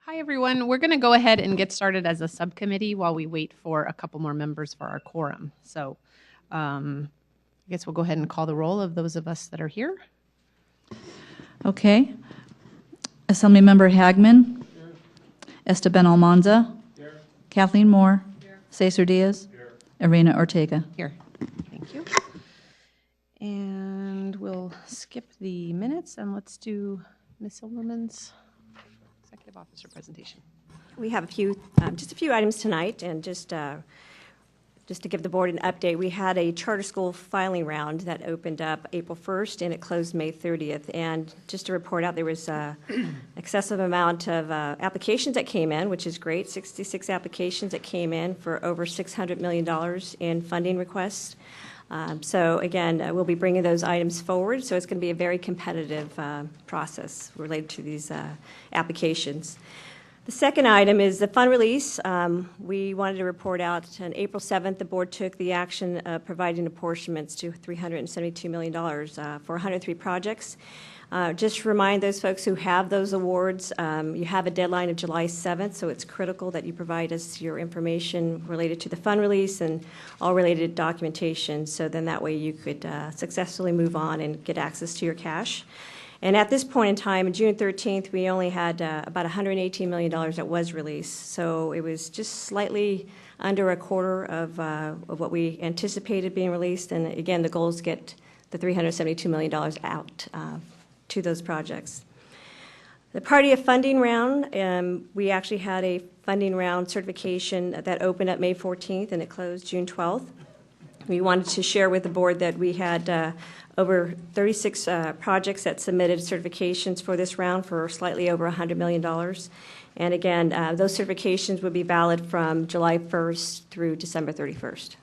Hi, everyone. We're going to go ahead and get started as a subcommittee while we wait for a couple more members for our quorum. So I guess we'll go ahead and call the roll of those of us that are here. Okay. Assemblymember Hagman. Here. Esteban Almanza. Here. Kathleen Moore. Here. Cesar Diaz. Here. Irina Ortega. Here. Thank you. And we'll skip the minutes and let's do Ms. Silverman's Executive Officer presentation. We have just a few items tonight, and just to give the board an update, we had a charter school filing round that opened up April 1st and it closed May 30th. And just to report out, there was an excessive amount of applications that came in, which is great. 66 applications that came in for over $600 million in funding requests. So again, we'll be bringing those items forward. So it's going to be a very competitive process related to these applications. The second item is the fund release. We wanted to report out on April 7th, the board took the action of providing apportionments to $372 million for 103 projects. Just remind those folks who have those awards, you have a deadline of July 7th, so it's critical that you provide us your information related to the fund release and all related documentation, so then that way you could successfully move on and get access to your cash. And at this point in time, June 13th, we only had about $118 million that was released, so it was just slightly under a quarter of what we anticipated being released, and again, the goal is to get the $372 million out to those projects. The Party of Funding round, we actually had a funding round certification that opened up May 14th and it closed June 12th. We wanted to share with the board that we had over 36 projects that submitted certifications for this round for slightly over $100 million. And again, those certifications would be valid from July 1st through December 31st.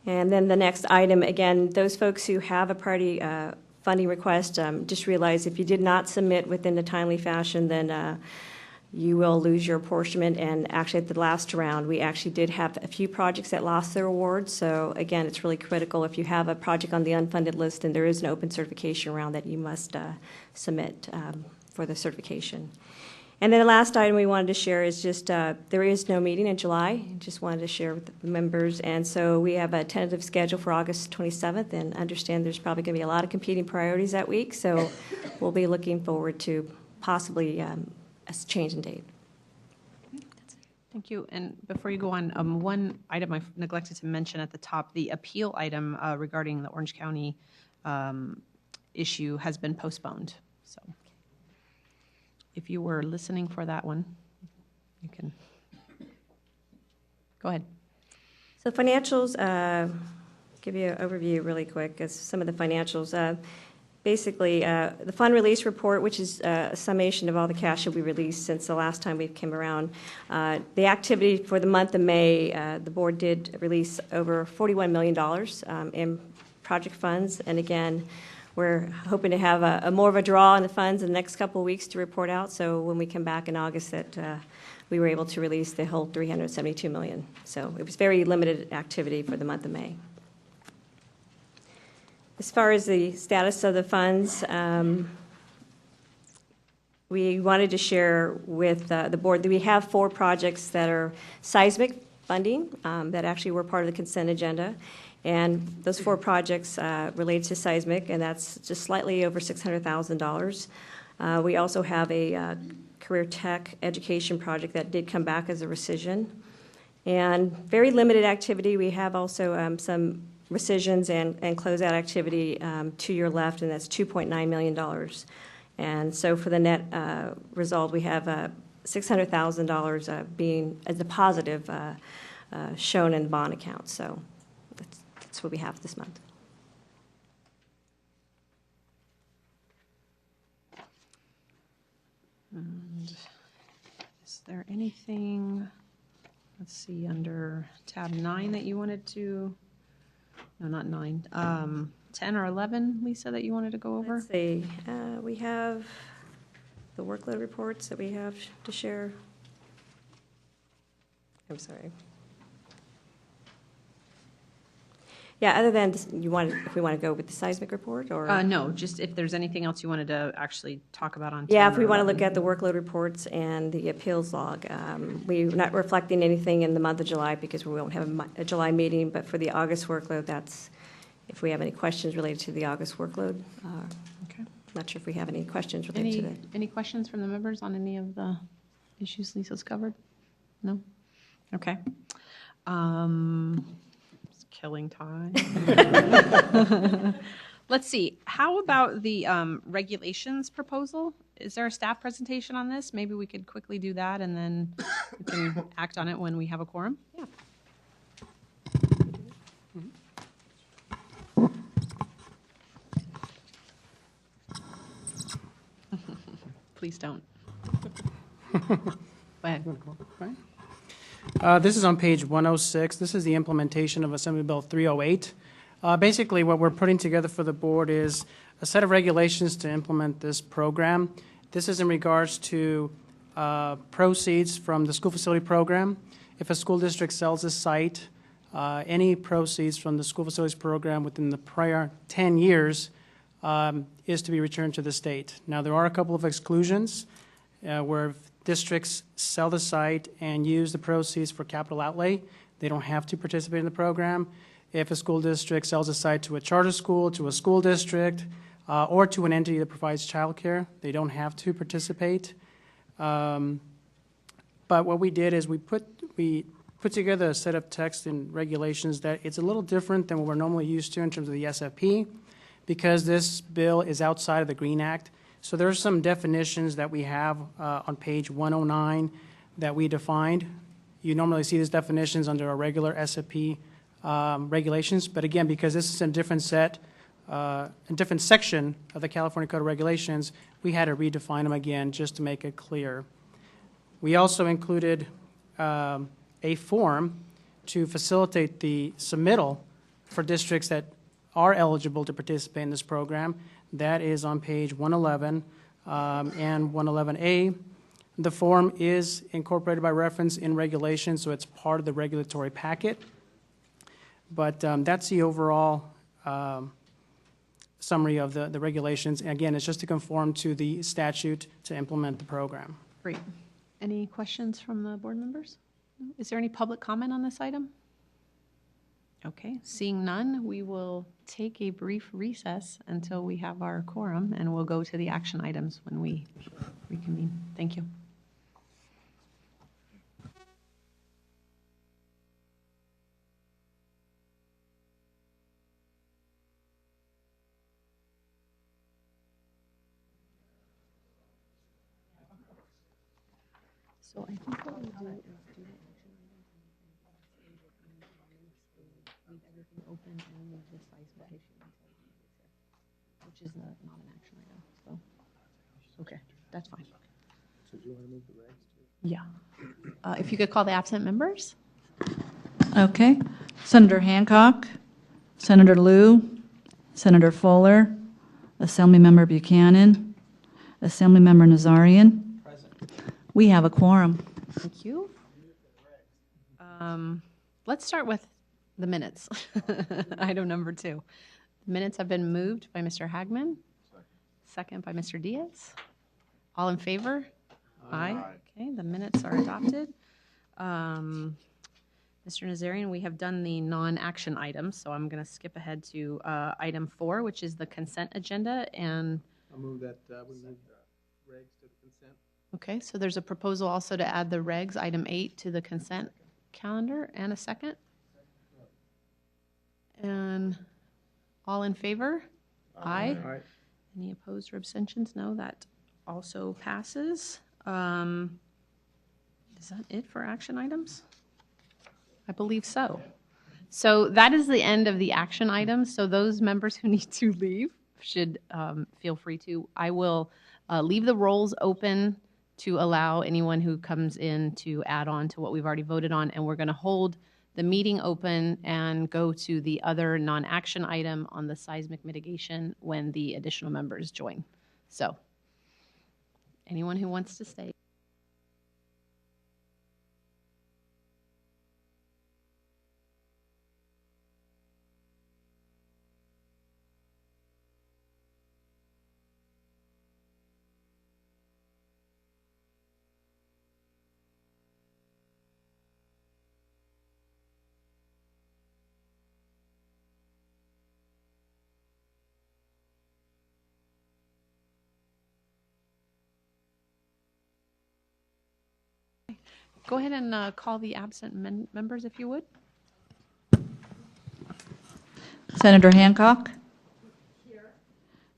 And then the next item, again, those folks who have a party funding request, just realize if you did not submit within a timely fashion, then you will lose your apportionment. And actually at the last round, we actually did have a few projects that lost their awards. So again, it's really critical if you have a project on the unfunded list and there is an open certification round that you must submit for the certification. And then the last item we wanted to share is just there is no meeting in July. Just wanted to share with the members. And so we have a tentative schedule for August 27th and understand there's probably going to be a lot of competing priorities that week. So we'll be looking forward to possibly a change in date. Thank you. And before you go on, one item I neglected to mention at the top, the appeal item regarding the Orange County issue has been postponed. So if you were listening for that one, you can go ahead. So financials, give you an overview really quick as some of the financials. Basically, the fund release report, which is a summation of all the cash that we released since the last time we came around. The activity for the month of May, the board did release over $41 million in project funds. And again, we're hoping to have a more of a draw on the funds in the next couple of weeks to report out. So when we come back in August, that we were able to release the whole $372 million. So it was very limited activity for the month of May. As far as the status of the funds, we wanted to share with the board that we have 4 projects that are seismic funding that actually were part of the consent agenda. And those 4 projects relate to seismic, and that's just slightly over $600,000. We also have a career tech education project that did come back as a rescission. And very limited activity. We have also some rescissions and closeout activity to your left, and that's $2.9 million. And so for the net result, we have $600,000 being as a positive shown in the bond account. So that's what we have this month. And is there anything, let's see, under tab 9 that you wanted to, no, not 9, 10 or 11, Lisa, that you wanted to go over? Let's see. We have the workload reports that we have to share. I'm sorry. Yeah, other than, if we want to go with the seismic report, or? No, just if there's anything else you wanted to actually talk about on. Yeah, 10 if we or want to 11. look at the workload reports and the appeals log. We're not reflecting anything in the month of July because we won't have a July meeting, but for the August workload, that's, if we have any questions related to the August workload. Okay. Not sure if we have any questions related to that. Any questions from the members on any of the issues Lisa's covered? No? Okay. It's killing time. Let's see. How about the regulations proposal? Is there a staff presentation on this? Maybe we could quickly do that and then we can act on it when we have a quorum. Yeah. Please don't. Go ahead. This is on page 106. This is the implementation of Assembly Bill 308. Basically, what we're putting together for the board is a set of regulations to implement this program. This is in regards to proceeds from the school facility program. If a school district sells a site, any proceeds from the school facilities program within the prior 10 years is to be returned to the state. Now, there are a couple of exclusions where districts sell the site and use the proceeds for capital outlay. They don't have to participate in the program. If a school district sells a site to a charter school, to a school district, or to an entity that provides childcare, they don't have to participate. But what we did is we put together a set of text and regulations that it's a little different than what we're normally used to in terms of the SFP, because this bill is outside of the Green Act. So there are some definitions that we have on page 109 that we defined. You normally see these definitions under our regular SFP regulations, but again, because this is a different set, a different section of the California Code of Regulations, we had to redefine them again just to make it clear. We also included a form to facilitate the submittal for districts that are eligible to participate in this program. That is on page 111 and 111A. The form is incorporated by reference in regulation, so it's part of the regulatory packet. But that's the overall summary of the regulations. And again, it's just to conform to the statute to implement the program. Great. Any questions from the board members? Is there any public comment on this item? Okay, seeing none, we will take a brief recess until we have our quorum, and we'll go to the action items when we reconvene. Thank you. So I think what we'll do is do the action leave everything open and leave the seismic issue until he gets here, which is not an action item, so. Okay, that's fine. So do you want to move the regs too? Yeah. If you could call the absent members? Okay. Senator Hancock, Senator Liu, Senator Fuller, Assemblymember Buchanan, Assemblymember Nazarian. We have a quorum. Thank you. Let's start with the minutes. Item number 2. The minutes have been moved by Mr. Hagman. Second by Mr. Diaz. All in favor? Aye. Okay, the minutes are adopted. Mr. Nazarian, we have done the non-action items, so I'm going to skip ahead to item 4, which is the consent agenda. And I'll move that we move the regs to the consent. okay, so there's a proposal also to add the regs, item 8, to the consent calendar, and a second. And all in favor? Aye. All right. Any opposed or abstentions? No, that also passes. Is that it for action items? I believe so. So that is the end of the action items. So those members who need to leave should feel free to. I will leave the rolls open to allow anyone who comes in to add on to what we've already voted on, and we're going to hold the meeting open and go to the other non-action item on the seismic mitigation when the additional members join. So anyone who wants to stay. go ahead and call the absent members, if you would. Senator Hancock?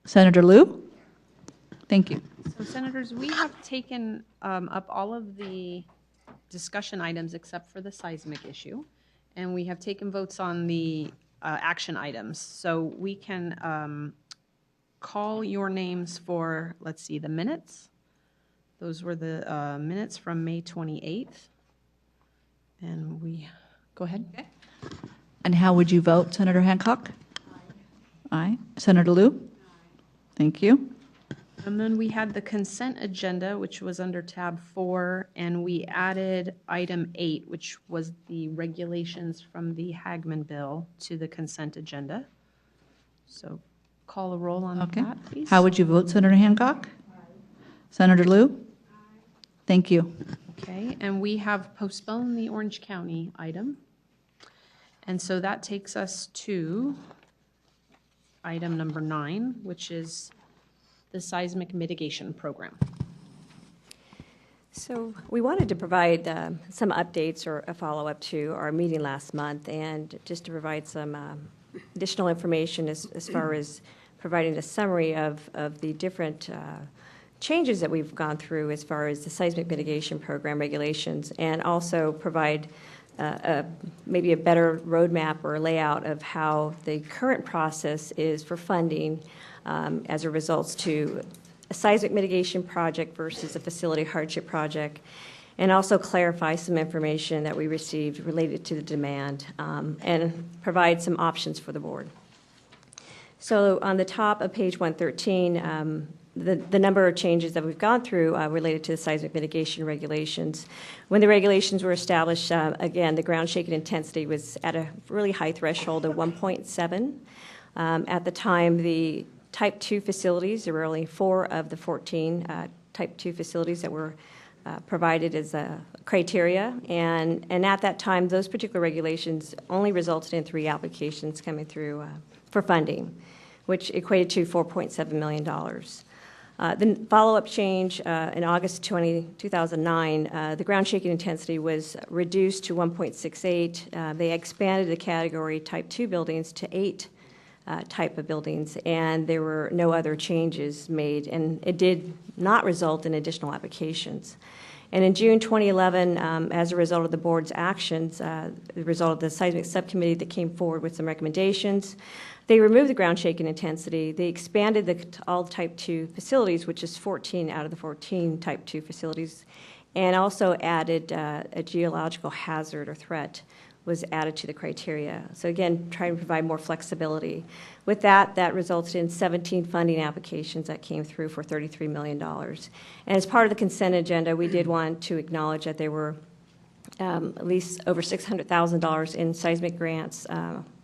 Senator Liu? Thank you. So Senators, we have taken up all of the discussion items except for the seismic issue, and we have taken votes on the action items. So we can call your names for, let's see, the minutes. Those were the minutes from May 28th. And we, go ahead. Okay. And how would you vote, Senator Hancock? Aye. Senator Liu? Thank you. And then we had the consent agenda, which was under tab 4, and we added item 8, which was the regulations from the Hagman bill, to the consent agenda. So call a roll on Okay. that, please. How would you vote, Senator Hancock? Senator Liu? Thank you. Okay, and we have postponed the Orange County item. And so that takes us to item number 9, which is the Seismic Mitigation Program. So we wanted to provide some updates or a follow-up to our meeting last month, and just to provide some additional information as far as providing a summary of the different changes that we've gone through as far as the Seismic Mitigation Program regulations, and also provide maybe a better roadmap or layout of how the current process is for funding as a result to a seismic mitigation project versus a facility hardship project, and also clarify some information that we received related to the demand, and provide some options for the board. So on the top of page 113, the number of changes that we've gone through related to the seismic mitigation regulations. When the regulations were established, again, the ground shaking intensity was at a really high threshold of 1.7. At the time, the Type 2 facilities, there were only 4 of the 14 Type 2 facilities that were provided as a criteria. And at that time, those particular regulations only resulted in 3 applications coming through for funding, which equated to $4.7 million. The follow-up change in August 2009, the ground shaking intensity was reduced to 1.68. They expanded the category Type 2 buildings to 8 type of buildings, and there were no other changes made, and it did not result in additional applications. And in June 2011, as a result of the board's actions, the result of the seismic subcommittee that came forward with some recommendations, they removed the ground shaking intensity. They expanded all Type 2 facilities, which is 14 out of the 14 Type 2 facilities, and also added a geological hazard or threat was added to the criteria. So again, trying to provide more flexibility. With that, that resulted in 17 funding applications that came through for $33 million. And as part of the consent agenda, we did want to acknowledge that there were at least over $600,000 in seismic grants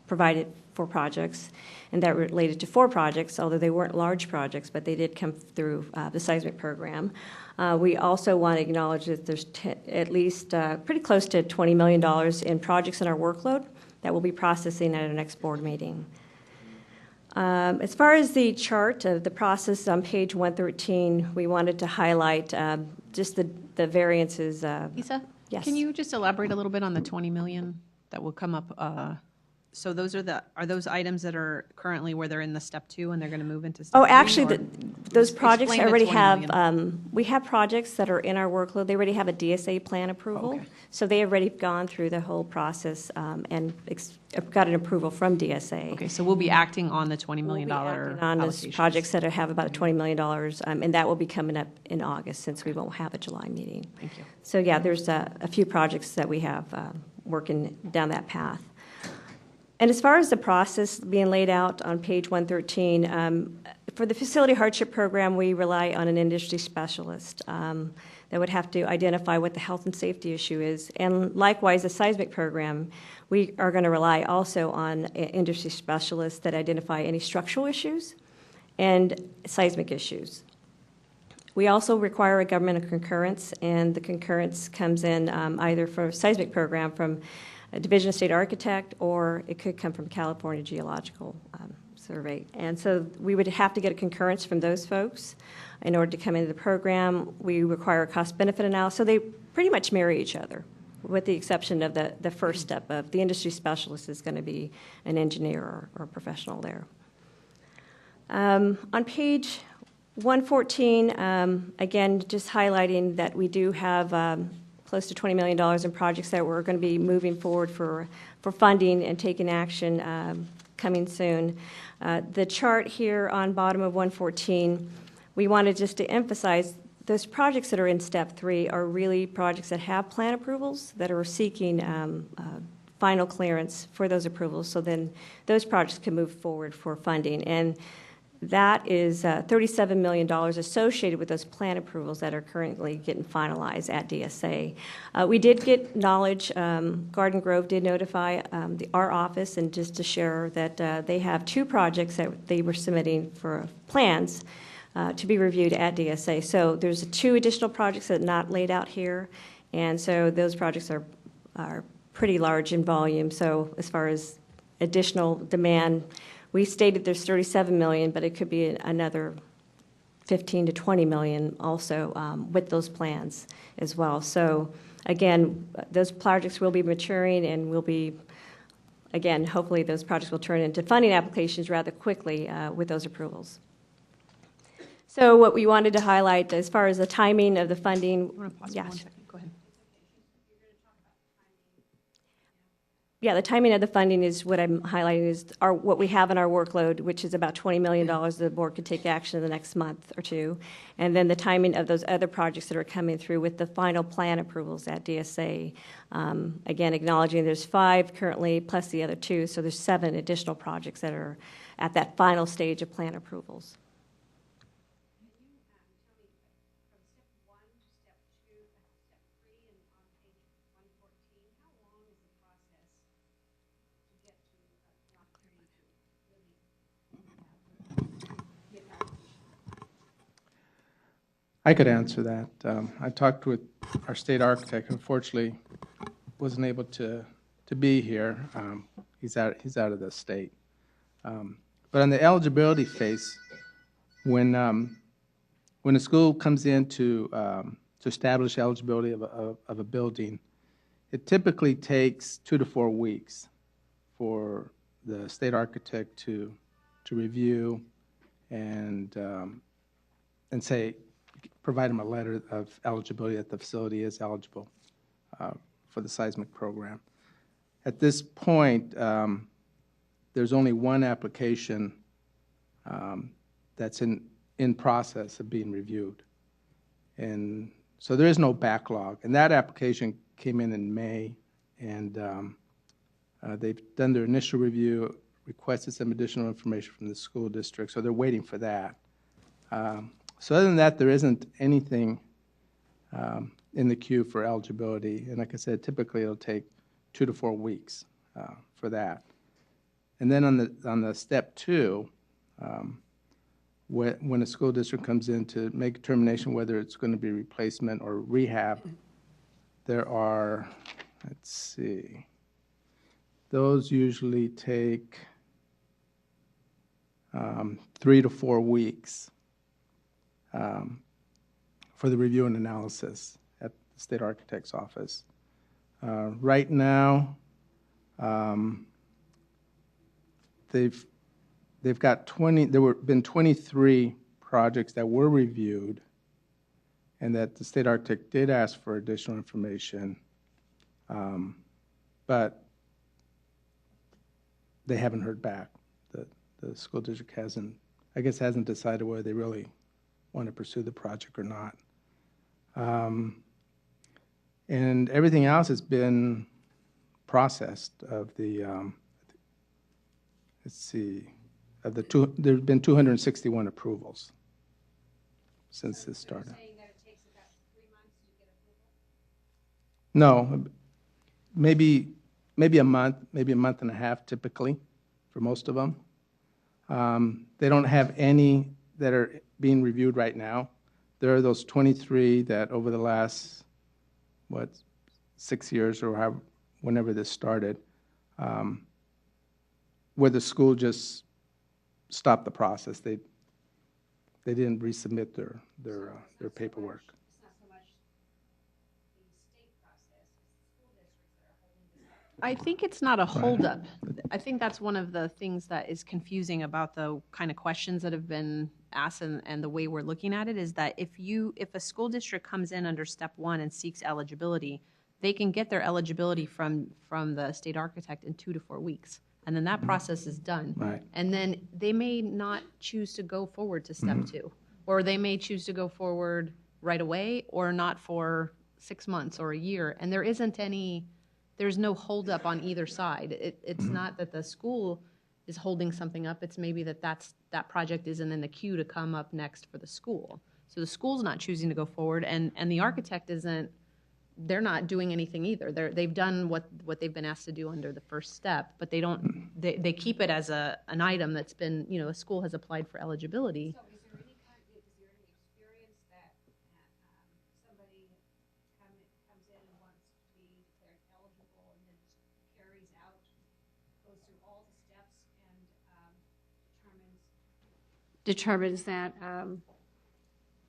provided for projects, and that related to 4 projects, although they weren't large projects, but they did come through the seismic program. We also want to acknowledge that there's at least pretty close to $20 million in projects in our workload that we'll be processing at our next board meeting. As far as the chart of the process on page 113, we wanted to highlight just the variances. Lisa? Yes. Can you just elaborate a little bit on the 20 million that will come up? So those are those items that are currently where they're in the step 2 and they're going to move into step 3? Actually, those Just projects explain the already 20 have, million. we have projects that are in our workload. They already have a DSA plan approval. Okay. So they have already gone through the whole process and got an approval from DSA. Okay, so we'll be acting on the $20 million We'll be acting on those allocations. projects that have about $20 million, and that will be coming up in August since we won't have a July meeting. Thank you. So yeah, there's a few projects that we have working down that path. And as far as the process being laid out on page 113, for the facility hardship program, we rely on an industry specialist that would have to identify what the health and safety issue is. And likewise, the seismic program, we are going to rely also on industry specialists that identify any structural issues and seismic issues. We also require a government concurrence, and the concurrence comes in either for a seismic program from a Division of State Architect, or it could come from California Geological survey. And so we would have to get a concurrence from those folks in order to come into the program. We require a cost-benefit analysis. So they pretty much marry each other, with the exception of the first step of the industry specialist is going to be an engineer or professional there. On page 114, again, just highlighting that we do have close to $20 million in projects that we're going to be moving forward for funding and taking action coming soon. The chart here on bottom of 114, we wanted just to emphasize those projects that are in step 3 are really projects that have plan approvals that are seeking final clearance for those approvals, so then those projects can move forward for funding. And that is $37 million associated with those plan approvals that are currently getting finalized at DSA. We did get knowledge, Garden Grove did notify our office, and just to share that they have 2 projects that they were submitting for plans to be reviewed at DSA. So there's 2 additional projects that are not laid out here, and so those projects are pretty large in volume. So as far as additional demand, we stated there's 37 million, but it could be another 15 to 20 million also with those plans as well. So again, those projects will be maturing and will be, again, hopefully those projects will turn into funding applications rather quickly with those approvals. So what we wanted to highlight as far as the timing of the funding. I want to pause for 1 second. Go ahead. Yeah, the timing of the funding is what I'm highlighting is what we have in our workload, which is about $20 million. The board could take action in the next month or 2. And then the timing of those other projects that are coming through with the final plan approvals at DSA. Again, acknowledging there's 5 currently plus the other 2, so there's 7 additional projects that are at that final stage of plan approvals. I could answer that. I talked with our state architect. Unfortunately, wasn't able to be here. He's out of the state. But on the eligibility phase, when a school comes in to establish eligibility of a building, it typically takes 2 to 4 weeks for the state architect to review and say, provide them a letter of eligibility that the facility is eligible for the seismic program. At this point, there's only 1 application that's in process of being reviewed. And so there is no backlog. And that application came in May, and they've done their initial review, requested some additional information from the school district, so they're waiting for that. So other than that, there isn't anything in the queue for eligibility. And like I said, typically it'll take 2 to 4 weeks for that. And then on the step 2, when a school district comes in to make a determination whether it's going to be replacement or rehab, there are, let's see, those usually take 3 to 4 weeks for the review and analysis at the state architect's office. Right now, they've got 20. Been 23 projects that were reviewed, and that the state architect did ask for additional information, but they haven't heard back. The school district hasn't decided whether they really want to pursue the project or not. And everything else has been processed. Of the, let's see, of the there's been 261 approvals since this started. Saying that it takes about 3 months to get approval? No, maybe a month, maybe a month and a half typically for most of them. They don't have any that are being reviewed right now. There are those 23 that over the last, 6 years or whenever this started, where the school just stopped the process. They didn't resubmit their paperwork. It's not so much the state process, it's the school districts that are holding this up. I think it's not a holdup. I think that's one of the things that is confusing about the kind of questions that have been asked and the way we're looking at it is that if a school district comes in under step 1 and seeks eligibility, they can get their eligibility from the state architect in 2 to 4 weeks. And then that process is done. Right. And then they may not choose to go forward to step 2, or they may choose to go forward right away or not for 6 months or a year. And there's no holdup on either side. It's not that the school is holding something up. It's maybe that project isn't in the queue to come up next for the school. So the school's not choosing to go forward, and the architect they're not doing anything either. They've done what they've been asked to do under the first step, but they keep it as an item that's been, a school has applied for eligibility. So is there any experience that somebody comes in and wants to be declared eligible and then carries out, goes through all the steps and determines that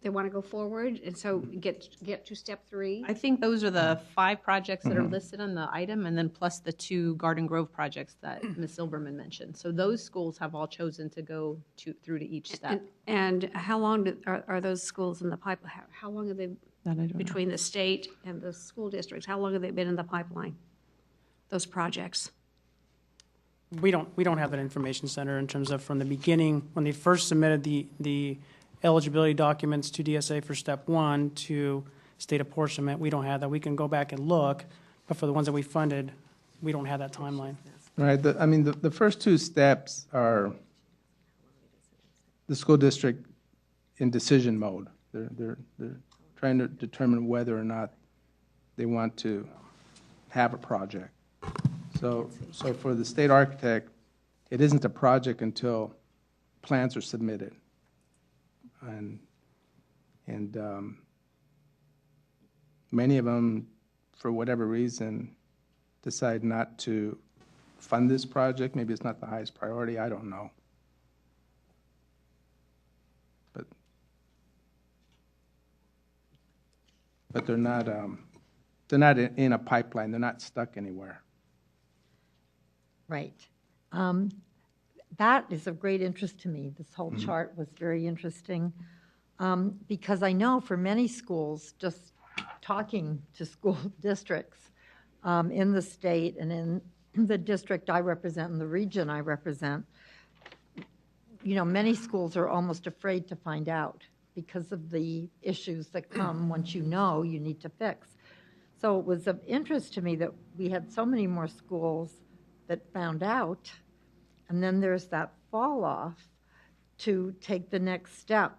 they want to go forward, and so get to step 3? I think those are the 5 projects that are listed on the item, and then plus the 2 Garden Grove projects that Ms. Silverman mentioned. So those schools have all chosen to go through to each step. And how long are those schools in the pipeline? How long have they, between the state and the school districts, how long have they been in the pipeline, those projects? We don't have that information center in terms of from the beginning, when they first submitted the eligibility documents to DSA for step 1 to state apportionment. We don't have that. We can go back and look, but for the ones that we funded, we don't have that timeline. Right. The first 2 steps are the school district in decision mode. They're trying to determine whether or not they want to have a project. So for the state architect, it isn't a project until plans are submitted. And many of them, for whatever reason, decide not to fund this project. Maybe it's not the highest priority. I don't know. But they're not in a pipeline. They're not stuck anywhere. Right. That is of great interest to me. This whole chart was very interesting because I know for many schools, just talking to school districts in the state and in the district I represent and the region I represent, many schools are almost afraid to find out because of the issues that come once you know you need to fix. So it was of interest to me that we had so many more schools that found out. And then there's that fall off to take the next step.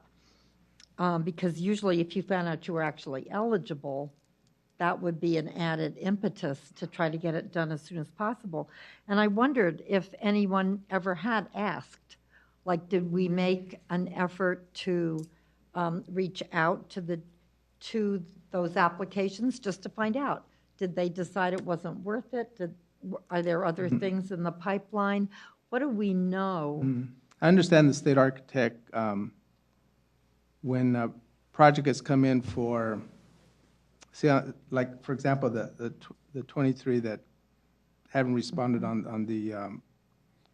Because usually if you found out you were actually eligible, that would be an added impetus to try to get it done as soon as possible. And I wondered if anyone ever had asked, like, did we make an effort to reach out to those applications just to find out? Did they decide it wasn't worth it? Are there other things in the pipeline? What do we know? I understand the state architect, when a project has come in for, like, for example, the 23 that haven't responded on the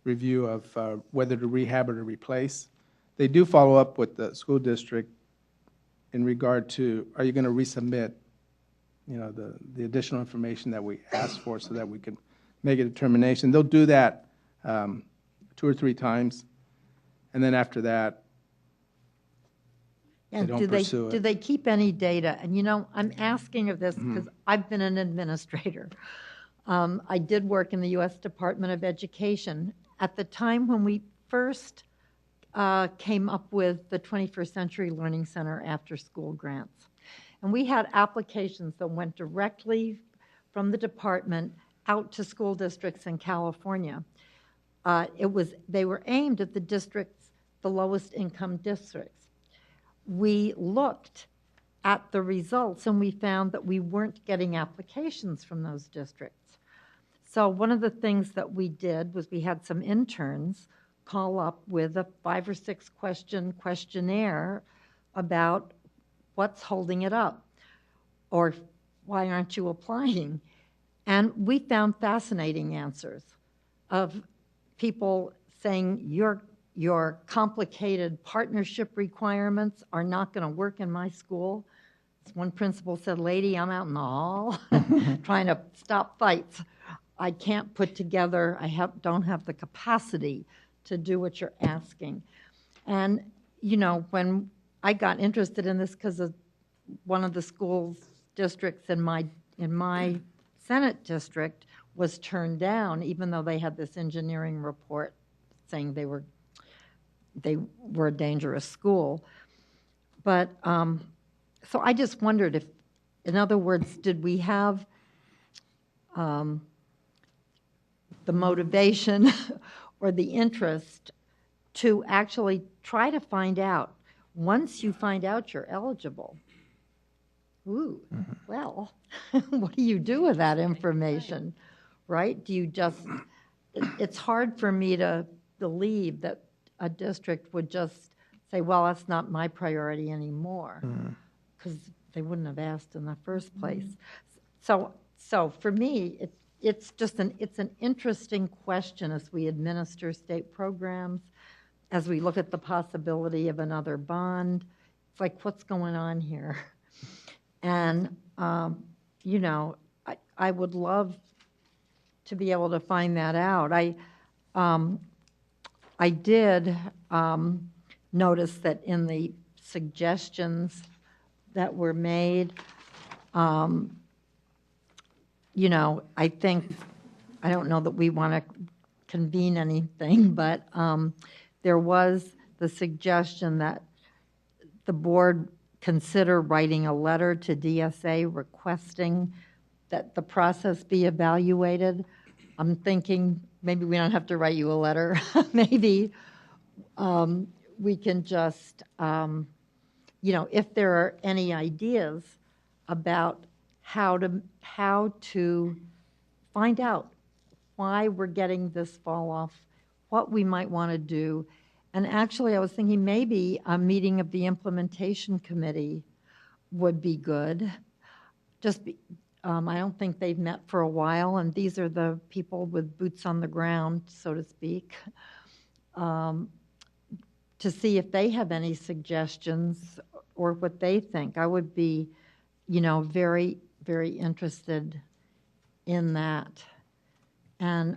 review of whether to rehab or to replace, they do follow up with the school district in regard to, are you going to resubmit, the additional information that we asked for so that we can make a determination. They'll do that 2 or 3 times, and then after that, they don't pursue it. Do they keep any data? And I'm asking of this because I've been an administrator. I did work in the U.S. Department of Education at the time when we first came up with the 21st Century Learning Center after-school grants. And we had applications that went directly from the department out to school districts in California. They were aimed at the districts, the lowest income districts. We looked at the results and we found that we weren't getting applications from those districts. So one of the things that we did was we had some interns call up with a 5 or 6 question questionnaire about what's holding it up, or why aren't you applying? And we found fascinating answers of people saying your complicated partnership requirements are not going to work in my school. One principal said, "Lady, I'm out in the hall trying to stop fights. I can't put together, don't have the capacity to do what you're asking." And, you know, when I got interested in this because of one of the schools districts in my Senate district was turned down, even though they had this engineering report saying they were a dangerous school. But so I just wondered if, in other words, did we have the motivation or the interest to actually try to find out, once you find out you're eligible, well, what do you do with that information, right? Do you just, it's hard for me to believe that a district would just say, well, that's not my priority anymore, because they wouldn't have asked in the first place. So for me, it's an interesting question as we administer state programs, as we look at the possibility of another bond. It's like, what's going on here? And, you know, I would love to be able to find that out. I did notice that in the suggestions that were made, you know, I don't know that we want to convene anything, but there was the suggestion that the board consider writing a letter to DSA requesting that the process be evaluated. I'm thinking maybe we don't have to write you a letter. Maybe we can just, you know, if there are any ideas about how to find out why we're getting this fall off, what we might want to do. And actually, I was thinking maybe a meeting of the implementation committee would be good. I don't think they've met for a while, and these are the people with boots on the ground, so to speak, to see if they have any suggestions or what they think. I would be, you know, very, very interested in that. And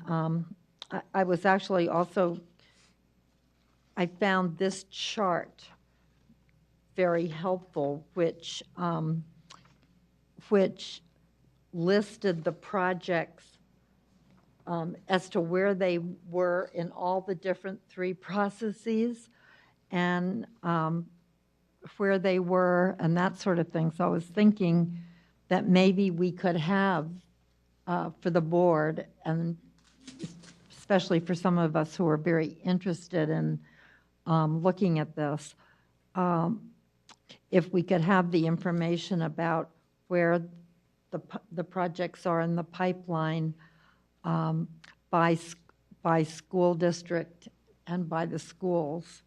I was actually also, I found this chart very helpful, which listed the projects as to where they were in all the different 3 processes and where they were and that sort of thing. So I was thinking that maybe we could have for the board, and especially for some of us who are very interested in looking at this, if we could have the information about where the projects are in the pipeline by school district and by the schools,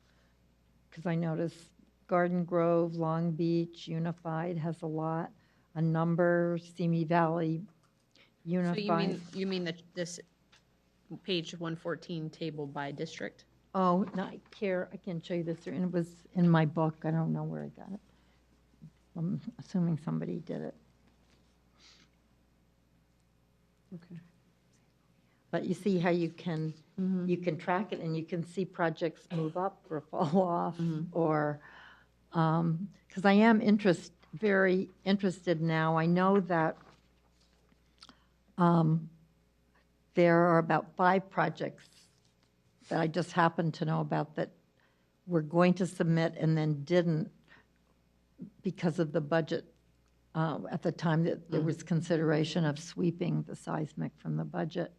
because I noticed Garden Grove, Long Beach, Unified has a lot, a number, Simi Valley, Unified. So you mean that this page 114 table by district? Oh, no, I can show you this, and it was in my book. I don't know where I got it. I'm assuming somebody did it. Okay. But you see how you can track it, and you can see projects move up or fall off, or because I am very interested now. I know that there are about 5 projects that I just happen to know about that were going to submit and then didn't because of the budget. At the time that there was consideration of sweeping the seismic from the budget.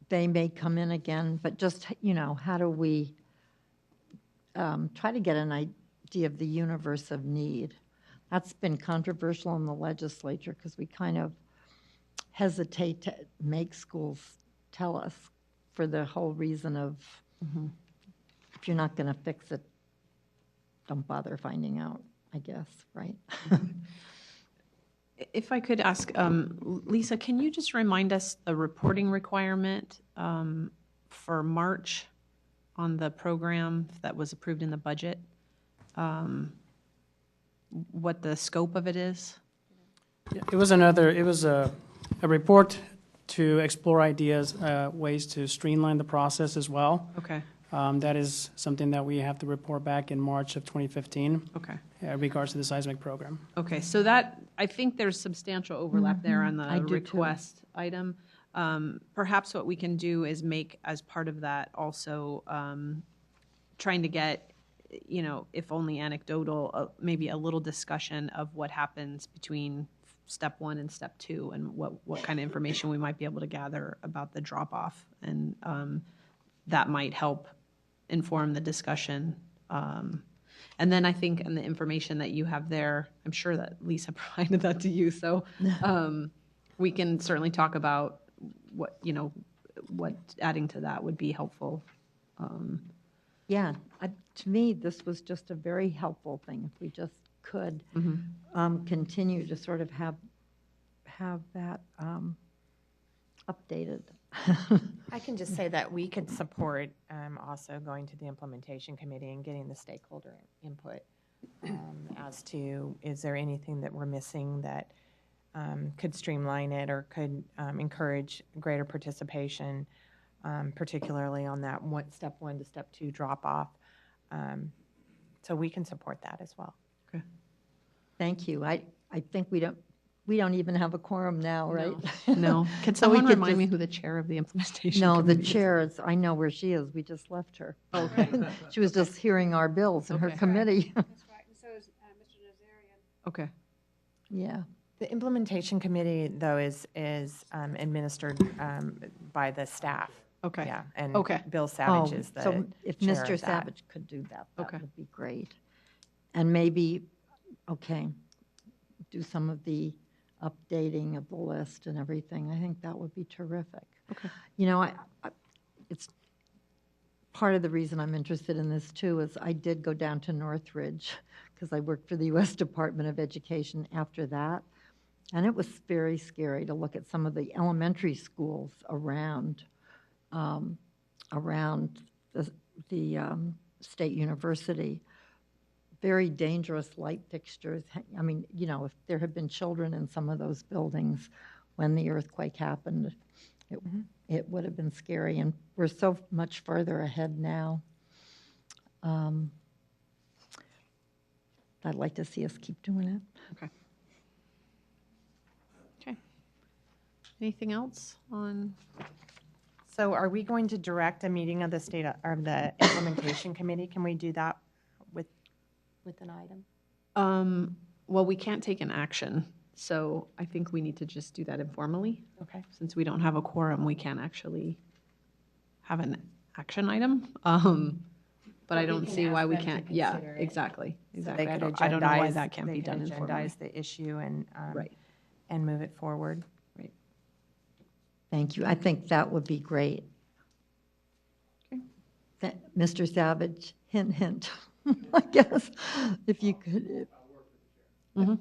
They may come in again, but just, you know, how do we try to get an idea of the universe of need? That's been controversial in the legislature because we kind of hesitate to make schools tell us for the whole reason of, if you're not going to fix it, don't bother finding out, I guess, right? If I could ask, Lisa, can you just remind us the reporting requirement for March on the program that was approved in the budget? What the scope of it is? Yeah, it was a report to explore ideas, ways to streamline the process as well. Okay, That is something that we have to report back in March of 2015 okay. in regards to the seismic program. Okay, so that, I think there's substantial overlap there on I the do too. request item. Perhaps what we can do is make, as part of that, also trying to get, you know, if only anecdotal, maybe a little discussion of what happens between step 1 and step 2, and what kind of information we might be able to gather about the drop-off. And that might help inform the discussion. And then I think in the information that you have there, I'm sure that Lisa provided that to you, so we can certainly talk about what, you know, what adding to that would be helpful. Yeah, to me, this was just a very helpful thing, if we just could continue to sort of have that updated. I can just say that we could support also going to the implementation committee and getting the stakeholder input as to, is there anything that we're missing that could streamline it or could encourage greater participation, particularly on that step 1 to step 2 drop off. So we can support that as well. Okay. Thank you. I think we don't even have a quorum now, right? No. Can So we someone could remind me just- who the chair of the implementation No, the committee is? chair is, I know where she is, we just left her. Okay. She was just hearing our bills in her Okay. committee. That's right, and so is Mr. Nazarian. Okay. Yeah, The implementation committee, though, is administered by the staff. Okay. Yeah, and Okay. Bill Savage is the so if chair Mr. of that. Savage could do that, Okay. that would be great. And maybe, do some of the updating of the list and everything. I think that would be terrific. Okay. You know, it's part of the reason I'm interested in this too is I did go down to Northridge because I worked for the U.S. Department of Education after that. And it was very scary to look at some of the elementary schools around the State University. Very dangerous light fixtures. I mean, you know, if there had been children in some of those buildings when the earthquake happened, it would have been scary. And we're so much further ahead now. I'd like to see us keep doing it. Okay. Okay. Anything else on? So are we going to direct a meeting of the state, or the implementation committee? Can we do that with an item? Well, we can't take an action, so I think we need to just do that informally. Okay. Since we don't have a quorum, we can't actually have an action item. But I don't can see why ask we them to can't, yeah, consider it. exactly, So exactly. they I could don't know why agendize- that can't be done They could informally. agendize the issue and, Right. and move it forward. Right. Thank you. I think that would be great. Okay. Mr. Savage, hint, hint, I guess, if you could,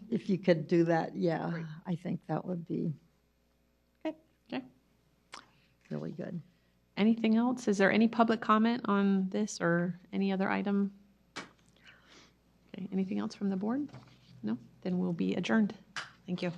if you could do that, yeah, I think that would be Okay. really good. Anything else? Is there any public comment on this or any other item? Okay, anything else from the board? No? Then we'll be adjourned. Thank you.